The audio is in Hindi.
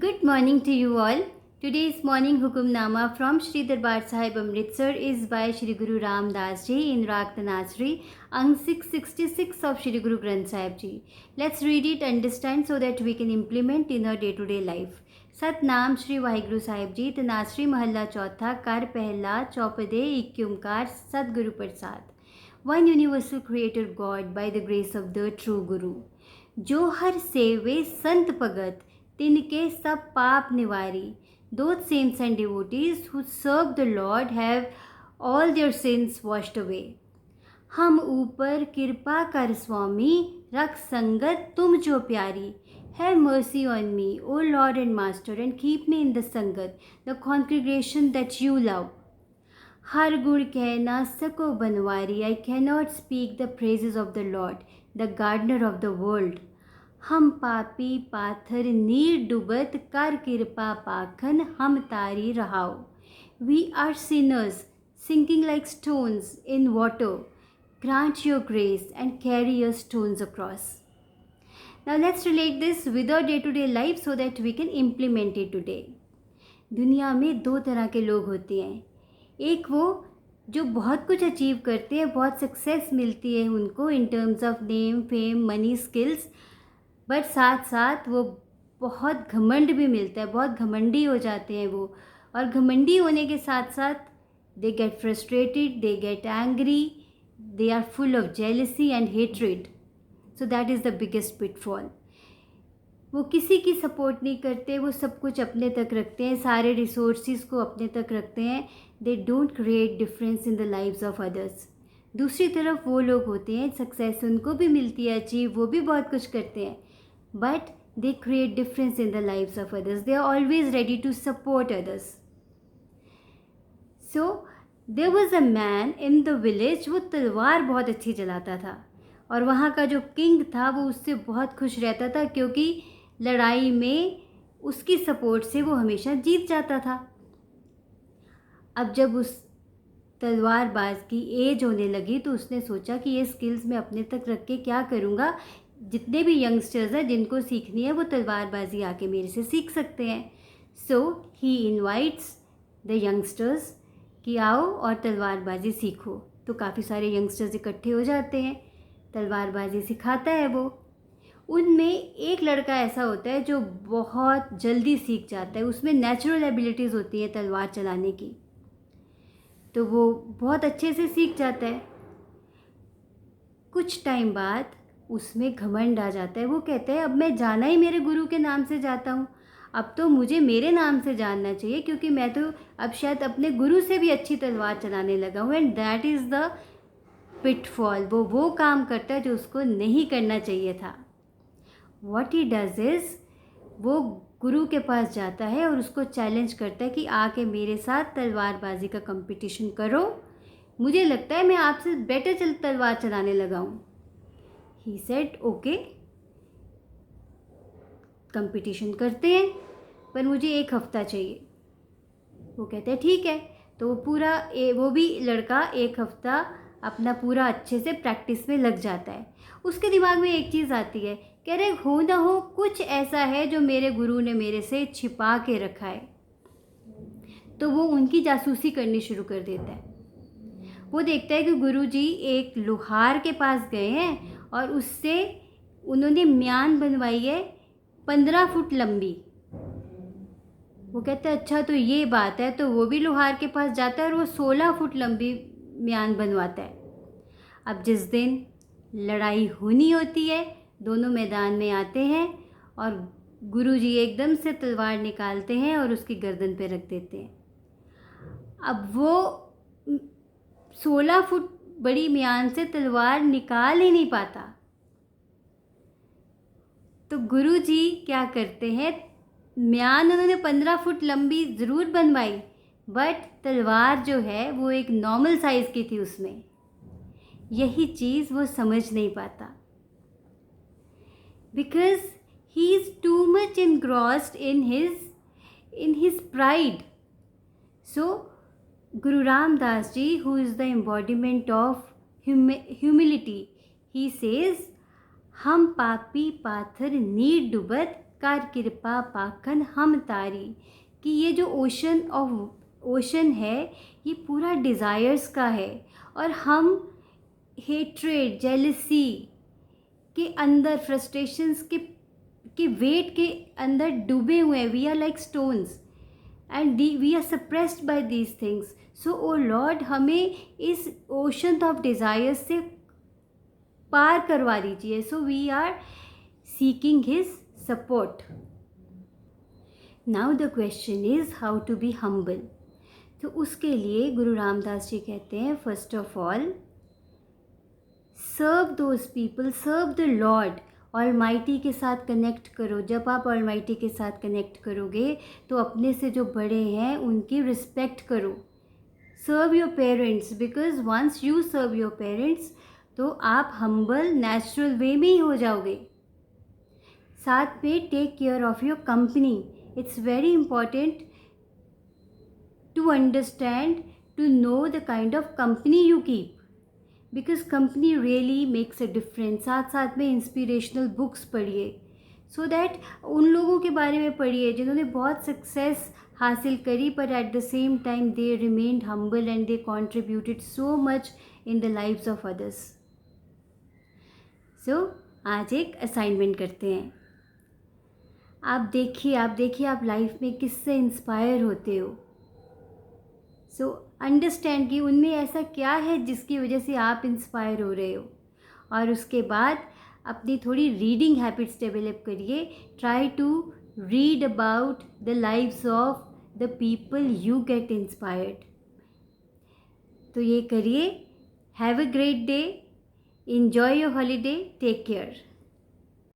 Good morning to you all. Today's morning Hukumnama from Shri Darbar Sahib Amritsar is by Shri Guru Ram Das Ji in Rag Tanasri, Ang 666 of Shri Guru Granth Sahib Ji. Let's read it, understand so that we can implement in our day-to-day life. Satnam Shri Waheguru Sahib जी तनासरी महला चौथा कर पहला चौपदे इक्योमकार सतगुरु प्रसाद. One universal creator God by the grace of the true Guru. जो हर सेवे संत भगत तिनके सब पाप निवारी. Those saints and devotees who serve the Lord have all their sins washed away. हम ऊपर कृपा कर स्वामी रख संगत तुम जो प्यारी. Have mercy on me, O Lord and Master, and keep me in the Sangat, the congregation that you love. हर गुण कह ना सको Banwari. I cannot speak the praises of the Lord, the gardener of the world. हम पापी पाथर नीर डुबत कर कृपा पाखन हम तारी रहाओ. We are sinners, sinking like stones in water. Grant your grace and carry your stones across. Now let's relate this with our day-to-day life so that we can implement it today. दुनिया में दो तरह के लोग होते हैं. एक वो जो बहुत कुछ अचीव करते हैं, बहुत सक्सेस मिलती है उनको in terms of name, fame, money, skills, but साथ साथ वो बहुत घमंड भी मिलता है, बहुत घमंडी हो जाते हैं वो. और घमंडी होने के साथ साथ they get frustrated, they get angry, they are full of jealousy and hatred. So that is the biggest pitfall. वो किसी की सपोर्ट नहीं करते, वो सब कुछ अपने तक रखते हैं, सारे रिसोर्सेज को अपने तक रखते हैं. They don't create difference in the lives of others. दूसरी तरफ वो लोग होते हैं, सक्सेस उनको भी मिलती है, अचीव, वो भी बहुत कुछ करते हैं, but they create difference in the lives of others. They are always ready to support others. So there was a man in the village. वो तलवार बहुत अच्छी चलाता था और वहाँ का जो किंग था वो उससे बहुत खुश रहता था क्योंकि लड़ाई में उसकी सपोर्ट से वो हमेशा जीत जाता था. अब जब उस तलवारबाज की एज होने लगी तो उसने सोचा कि ये स्किल्स मैं अपने तक रख के क्या करूँगा. जितने भी यंगस्टर्स हैं जिनको सीखनी है वो तलवारबाजी आके मेरे से सीख सकते हैं. सो ही इनवाइट्स द यंगस्टर्स कि आओ और तलवारबाजी सीखो. तो काफ़ी सारे यंगस्टर्स इकट्ठे हो जाते हैं, तलवारबाजी सिखाता है वो. उनमें एक लड़का ऐसा होता है जो बहुत जल्दी सीख जाता है, उसमें नेचुरल एबिलिटीज़ होती हैं तलवार चलाने की, तो वो बहुत अच्छे से सीख जाता है. कुछ टाइम बाद उसमें घमंड आ जाता है. वो कहता है अब मैं जाना ही मेरे गुरु के नाम से जाता हूँ, अब तो मुझे मेरे नाम से जानना चाहिए क्योंकि मैं तो अब शायद अपने गुरु से भी अच्छी तलवार चलाने लगा हूँ. And that is the pitfall. वो काम करता है जो उसको नहीं करना चाहिए था. व्हाट ही डज इज़ वो गुरु के पास जाता है और उसको चैलेंज करता है कि आके मेरे साथ तलवारबाजी का कंपटीशन करो, मुझे लगता है मैं आपसे बेटर तलवार चलाने लगा हूँ. ही सेड ओके, कंपटीशन करते हैं पर मुझे 1 हफ़्ता चाहिए. वो कहते हैं ठीक है. तो वो भी लड़का 1 हफ़्ता अपना पूरा अच्छे से प्रैक्टिस में लग जाता है. उसके दिमाग में एक चीज़ आती है, कह रहे हो ना हो कुछ ऐसा है जो मेरे गुरु ने मेरे से छिपा के रखा है. तो वो उनकी जासूसी करनी शुरू कर देता है. वो देखता है कि गुरुजी एक लोहार के पास गए हैं और उससे उन्होंने म्यान बनवाई है 15 फुट लंबी. वो कहता है अच्छा तो ये बात है. तो वो भी लोहार के पास जाता है और वो 16 फुट लंबी म्यान बनवाता है. अब जिस दिन लड़ाई होनी होती है दोनों मैदान में आते हैं और गुरुजी एकदम से तलवार निकालते हैं और उसकी गर्दन पे रख देते हैं. अब वो 16 फुट बड़ी म्यान से तलवार निकाल ही नहीं पाता. तो गुरुजी क्या करते हैं, म्यान उन्होंने 15 फुट लंबी ज़रूर बनवाई बट तलवार जो है वो एक नॉर्मल साइज़ की थी उसमें. यही चीज़ वो समझ नहीं पाता because he is too much engrossed in his pride. So Guru Ram Das Ji, who is the embodiment of humility, he says हम पापी पाथर नीर डुबत कर कृपा पाखन हम तारी, कि ये जो ओशन है ये पूरा डिज़ायर्स का है और हम हेट्रेड जेलसी के अंदर, फ्रस्ट्रेशंस के वेट के अंदर डूबे हुए हैं. We are like stones and we are suppressed by these things. So O lord, हमें इस ओशन ऑफ डिज़ायर्स से पार करवा दीजिए. So we are seeking his support. Now the question is how to be humble. तो उसके लिए गुरु रामदास जी कहते हैं, first of all serve those people, serve the lord. Almighty के साथ कनेक्ट करो. जब आप ऑलमाइटी के साथ कनेक्ट करोगे तो अपने से जो बड़े हैं उनकी रिस्पेक्ट करो. Serve your parents, because once you serve your parents तो आप हम्बल नेचुरल वे में ही हो जाओगे. साथ में take care of your company. It's very important to understand, to know the kind of company you keep, because company really makes a difference. साथ साथ में इंस्पिरेशनल बुक्स पढ़िए, सो दैट उन लोगों के बारे में पढ़िए जिन्होंने बहुत सक्सेस हासिल करी, पर at the same time they remained humble and they contributed so much in the lives of others. So आज एक असाइनमेंट करते हैं. आप देखिए आप लाइफ में किससे इंस्पायर होते हो. सो अंडरस्टैंड कि उनमें ऐसा क्या है जिसकी वजह से आप इंस्पायर हो रहे हो, और उसके बाद अपनी थोड़ी रीडिंग हैबिट्स डेवलप करिए. Try to read about the lives of the people you get inspired. तो ये करिए. Have a great day. enjoy your holiday. Take care.